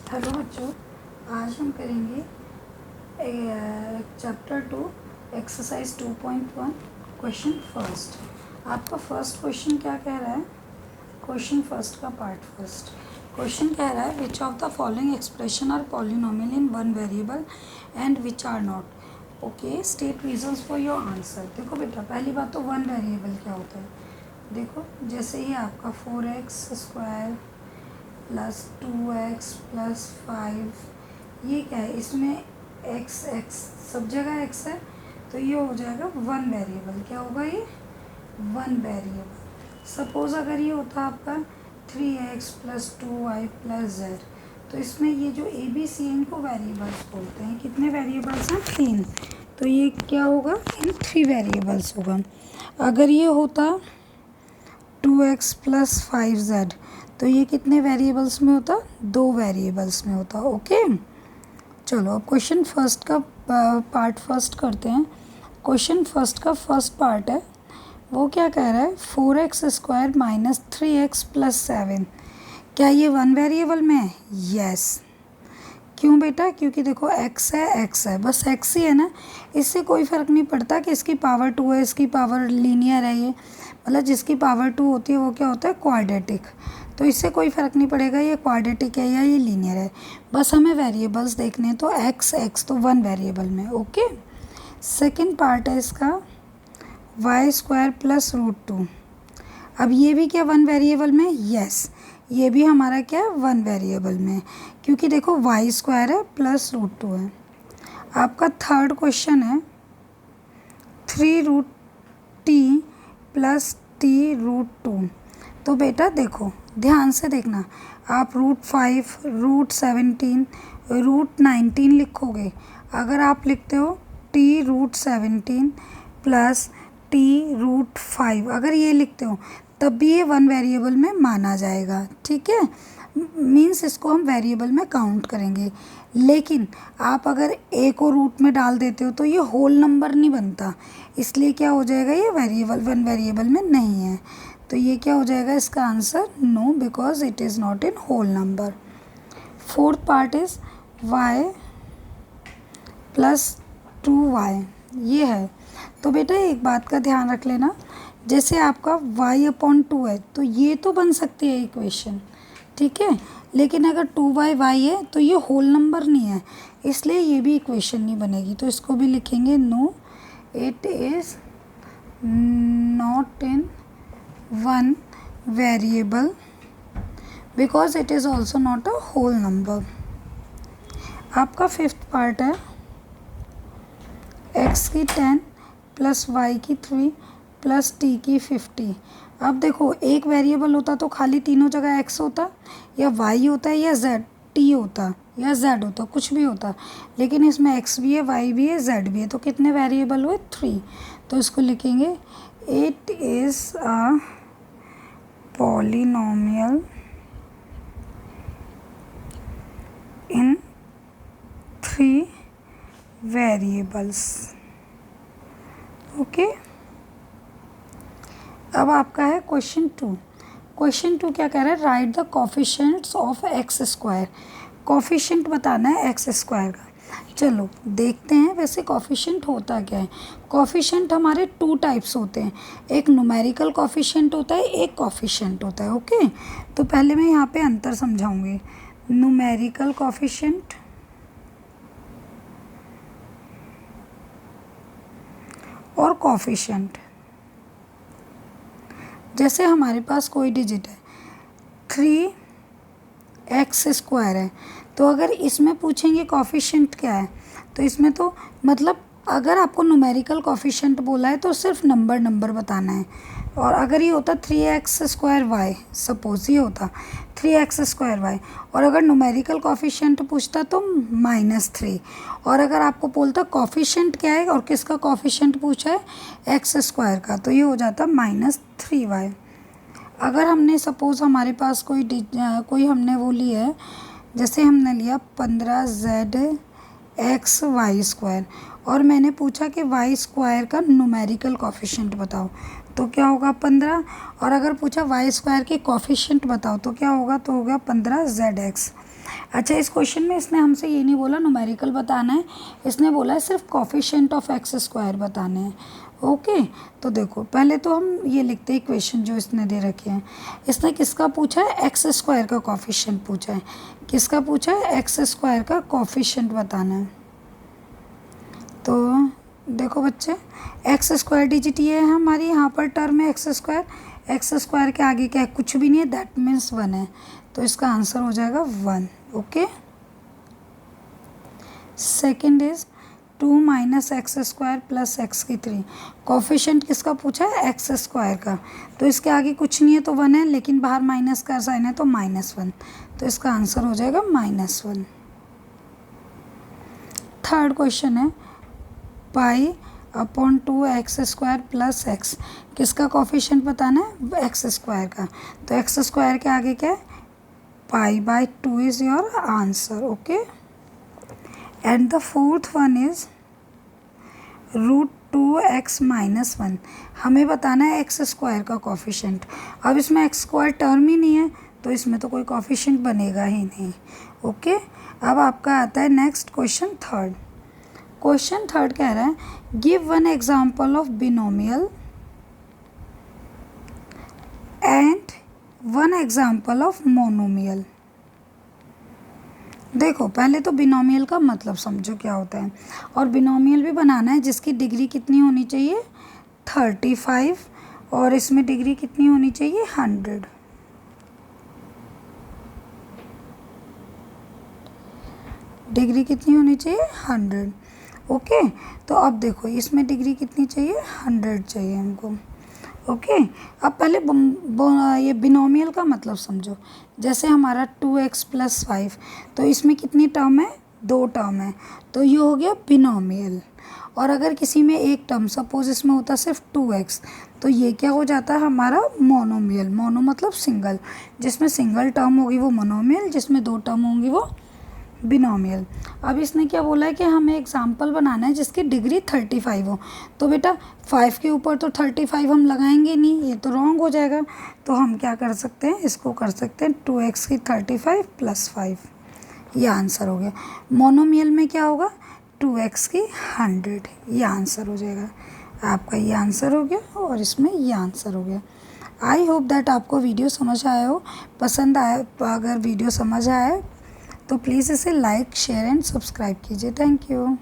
Hello बच्चों, आज हम करेंगे चैप्टर 2 एक्सरसाइज 2.1 क्वेश्चन फर्स्ट। आपका फर्स्ट क्वेश्चन क्या कह रहा है? क्वेश्चन फर्स्ट का पार्ट फर्स्ट क्वेश्चन कह रहा है which of the following expression are polynomial in one variable and which are not. Okay, state reasons for your answer. देखो बेटा, पहली बात तो वन वेरिएबल क्या होता है। देखो, जैसे ही आपका 4x² प्लस 2x प्लस 5, ये क्या है? इसमें x सब जगह x है, तो ये हो जाएगा वन वेरिएबल। क्या होगा ये? One variable. सपोज अगर ये होता आपका 3x plus 2y plus z, तो इसमें ये जो ए बी सी इनको वेरिएबल्स बोलते हैं। कितने वेरिएबल्स हैं? 3। तो ये क्या होगा? इन 3 वेरिएबल्स होगा। अगर ये होता 2x प्लस 5z, तो ये कितने वेरिएबल्स में होता? 2 वेरिएबल्स में होता। ओके, चलो अब क्वेश्चन फर्स्ट का पार्ट फर्स्ट करते हैं। क्वेश्चन फर्स्ट का फर्स्ट पार्ट है, वो क्या कह रहा है? 4x² minus 3x plus 7। क्या ये वन वेरिएबल में है? यस। क्यों बेटा? क्योंकि देखो x है, बस x ही है ना, इससे कोई फ़र्क नहीं पड़ता कि इसकी पावर 2 है, इसकी पावर लीनियर है। ये मतलब जिसकी पावर 2 होती है वो क्या होता है? क्वाड्रेटिक। तो इससे कोई फ़र्क नहीं पड़ेगा ये क्वाड्रेटिक है या ये लीनियर है, बस हमें वेरिएबल्स देखने हैं। तो x तो वन वेरिएबल में। ओके, सेकेंड पार्ट है इसका y² प्लस √2। अब ये भी क्या वन वेरिएबल में? यस, ये भी हमारा क्या है? वन वेरिएबल में, क्योंकि देखो y² है प्लस √2 है। आपका थर्ड क्वेश्चन है 3√t प्लस t√2। तो बेटा देखो, ध्यान से देखना, आप √5, √17, √19 लिखोगे। अगर आप लिखते हो t√17 प्लस t√5, अगर ये लिखते हो तब भी ये वन वेरिएबल में माना जाएगा। ठीक है, मीन्स इसको हम वेरिएबल में काउंट करेंगे। लेकिन आप अगर a को रूट में डाल देते हो तो ये होल नंबर नहीं बनता, इसलिए क्या हो जाएगा? ये वेरिएबल वन वेरिएबल में नहीं है। तो ये क्या हो जाएगा इसका answer? No, because it is not in whole number. Fourth part is y plus 2y, ये है। तो बेटा एक बात का ध्यान रख लेना, जैसे आपका y/2 है तो ये तो बन सकती है इक्वेशन, ठीक है, लेकिन अगर 2y है तो ये होल नंबर नहीं है, इसलिए ये भी इक्वेशन नहीं बनेगी। तो इसको भी लिखेंगे no, it is not in one variable because it is also not a whole number. आपका फिफ्थ पार्ट है x की 10 प्लस y की 3 प्लस t की 50। अब देखो, एक वेरिएबल होता तो खाली तीनों जगह x होता या y होता या z, t होता या z होता, कुछ भी होता, लेकिन इसमें x भी है, y भी है, z भी है। तो कितने वेरिएबल हुए? 3। तो इसको लिखेंगे it is a polynomial in 3 variables. Okay, अब आपका है क्वेश्चन 2। क्वेश्चन 2 क्या कह रहा है? Right the coefficients of x²। Coefficient बताना है x² का। चलो देखते हैं वैसे कोफिशिएंट होता क्या है। कोफिशिएंट हमारे 2 टाइप्स होते हैं, एक न्यूमेरिकल कोफिशिएंट होता है, एक कोफिशिएंट होता है। ओके, तो पहले मैं यहाँ पे अंतर समझाऊंगी। न्यूमेरिकल कोफिशिएंट और कोफिशिएंट। जैसे हमारे पास कोई डिजिट है 3x² है, तो अगर इसमें पूछेंगे कोफिशिएंट क्या है, तो इसमें तो मतलब अगर आपको न्यूमेरिकल कोफिशिएंट बोला है तो सिर्फ नंबर बताना है। और अगर ये होता 3x² सपोज ये होता 3x² और अगर न्यूमेरिकल कोफिशिएंट पूछता तो -3। और अगर आपको बोलता कोफिशिएंट क्या है और किसका कोफिशिएंट पूछा है? x² का, तो ये हो जाता -3y। अगर हमने सपोज़ हमारे पास कोई हमने वो लिया है, जैसे हमने लिया 15zxy² और मैंने पूछा कि y² का न्यूमेरिकल कोफिशिएंट बताओ, तो क्या होगा 15। और अगर पूछा वाई स्क्वायर के कॉफिशिएंट बताओ तो क्या होगा, तो होगा 15 ZX। अच्छा, इस क्वेश्चन में इसने हमसे ये नहीं बोला न्यूमेरिकल बताना है, इसने बोला है सिर्फ कॉफिशिएंट ऑफ एक्स स्क्वायर बताने हैं। ओके, तो देखो पहले तो हम ये लिखते हैं इक्वेशन जो इसने दे रखे हैं। इसने किसका पूछा है, एक्स स्क्वायर का कॉफिशिएंट पूछा है। किसका पूछा है, एक्स स्क्वायर का कॉफिशिएंट बताना है। तो देखो बच्चे, एक्स स्क्वायर डिजिट ये है हमारी, यहाँ पर टर्म है एक्स स्क्वायर। एक्स स्क्वायर के आगे क्या है, कुछ भी नहीं है, दैट मीन्स 1 है। तो इसका आंसर हो जाएगा 1। Okay, second is 2 minus x square plus x की 3। कॉफिशिएंट किसका पूछा है, एक्स स्क्वायर का। तो इसके आगे कुछ नहीं है तो 1 है, लेकिन बाहर माइनस का साइन है तो -1। तो इसका आंसर हो जाएगा -1। थर्ड क्वेश्चन है π/2x² प्लस एक्स। किसका कॉफिशिएंट बताना है, एक्स स्क्वायर का। तो एक्स स्क्वायर के आगे क्या है, π/2 is your answer. Okay, and the fourth one is √2x - 1। हमें बताना है एक्स स्क्वायर का कॉफिशिएंट। अब इसमें एक्स स्क्वायर टर्म ही नहीं है तो इसमें तो कोई कॉफिशिएंट बनेगा ही नहीं। ओके, अब आपका आता है next question third. Question third कह रहा है give one example of binomial and one example of monomial. देखो पहले तो बिनोमियल का मतलब समझो क्या होता है, और बिनोमियल भी बनाना है जिसकी डिग्री कितनी होनी चाहिए, 35, और इसमें डिग्री कितनी होनी चाहिए, 100। डिग्री कितनी होनी चाहिए, 100। ओके, तो अब देखो इसमें डिग्री कितनी चाहिए, 100 चाहिए हमको। ओके, अब पहले ये बिनोमियल का मतलब समझो। जैसे हमारा 2x + 5, तो इसमें कितनी टर्म है, 2 टर्म है, तो ये हो गया बिनोमियल। और अगर किसी में एक टर्म, सपोज इसमें होता सिर्फ 2x, तो ये क्या हो जाता है हमारा मोनोमियल। मोनो मतलब सिंगल, जिसमें सिंगल टर्म होगी वो मोनोमियल, जिसमें 2 टर्म होंगी वो बिनोमियल। अब इसने क्या बोला है कि हमें एग्जाम्पल बनाना है जिसकी डिग्री 35 हो। तो बेटा 5 के ऊपर तो 35 हम लगाएंगे नहीं, ये तो रॉन्ग हो जाएगा। तो हम क्या कर सकते हैं, इसको कर सकते हैं 2x की 35 + 5, ये आंसर हो गया। मोनोमियल में क्या होगा, 2x की 100, ये आंसर हो जाएगा। आपका ये आंसर हो गया और इसमें ये आंसर हो गया। आई होप दैट आपको वीडियो समझ आया हो, पसंद आया। अगर वीडियो समझ आया तो प्लीज़ इसे लाइक, शेयर एंड सब्सक्राइब कीजिए। Thank you.